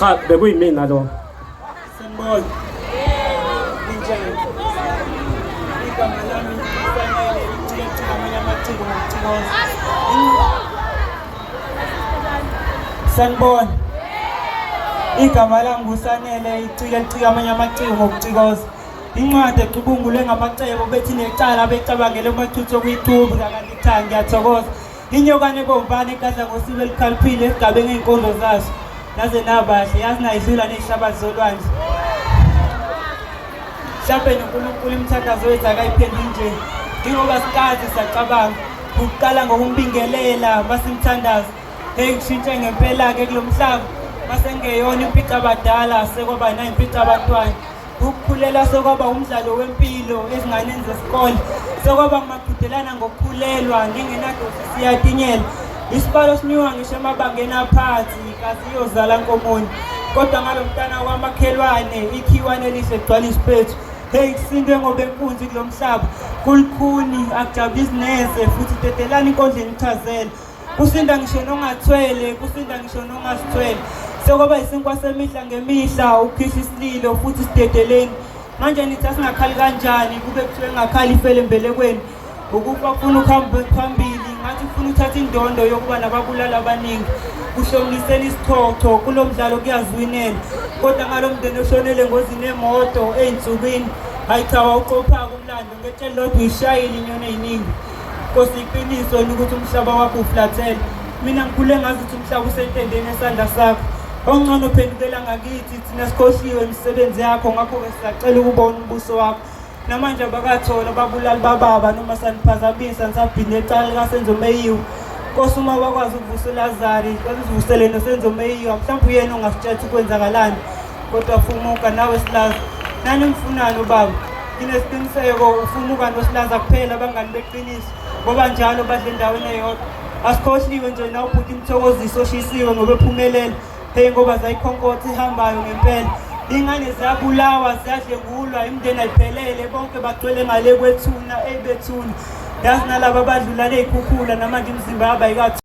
Cha bekuyimina lo. Sanibona. Ninjani? Igama lami Sanele Icika amanye amaciko ngokucikoza. Sanibona. Igama lami nguSanele Icika amanye amaciko ngokucikoza. Incwadi ecubungulwe ngamacebo bethi necala becabangele amathutho okuyitubu kanti cha ngiyathokoza. Inyokane bombane ekadla ngosibe elikhaliphile esigabeni ey'nkondo zaso. Naze nabahle yazi nayidlula ney'hlabathi zolwandle. Mhlawumbe noNkulunkulu imithandazo wethu akayiphenduli nje. Njengoba sikazi sacabanga ukuqala ngokumbingelela masimthandaza. Hey kushintshe ngempela-ke kulo mhlaba. Masengeyona impica abadala sekwaba nayimpica abantwana. Ukukhulela sokwaba umdlalo wempilo ezinganeni zesikole. Sokwaba ngumaqhudelana ngokukhulelwa ngingenadosi siyatinyela. Isibalo sinyuka ngisho emabangeni aphansi kazi iyozala nkomoni. Kodwa ngalo mntana kwamakhelwane ikhiwane elihle ligcwala isiphethu. Hey kusindwe ngoba enkunzi kulo mhlaba kulukhuni akujabulisi neze futhi tetelana inkondleni ichazela. Kusinda ngisho nongathwele kusinda ngisho nongasithwele. Sokwaba isinkwa semihla ngemihla ukhishwa isililo futhi sidedeleni. Manje nithi asingakhali kanjani kube kuthiwe ngakhali ifele embelekweni. Ukuba ufuna ukuhamba phambili ngathi ufuna uthatha indondo yokuba nababulala abaningi. Kuhlomliseni isichotho kulo mdlalo kuyazwinela. Kodwa ngalo mndeni oshonele engozini yemoto ey'nsukwini. Hayi cha wawuqophaka umlando ngetsheli lodwa uyishayile inyoni ey'ningi. Nkosi iqiniso ukuthi umhlaba wakho uflathele. Mina ngikhule ngazi ukuthi umhlaba usentendeni esandla sakho. Ongcono phendukela ngakithi thina sikhohliwe imisebenzi yakho ngakho-ke sisacela ukubona umbuso wakho. Namanje abakathola babulali bababa noma saniphazamisa nisabhinde ecala likaSenzomeyiwe. Nkosi uma bakwazi ukuvusa uLazari bazivusele noSenzomeyiwe mhlawumbe uyena ongasitshela ukwenzakalani. Kodwa fumuka nawe Silaza. Nani mfunano baba? Nginesiqiniseko ufumuka noSilaza kuphela abangani beqiniso. Ngoba njalo badle endaweni eyodwa. Asikhohliwe nje na ubhuti imthokoziso oshisiwe ngoba ephumelela. Hey ngoba zayikhonkotha ihambayo ngempela. Ingane ziyabulawa ziyadlengulwa imindeni ayiphelele bonke bagcwele ngale kwethuna eyibethuna. Yazi nalabo abadlula ley'khukhula namanje imizimba yabo ayikathi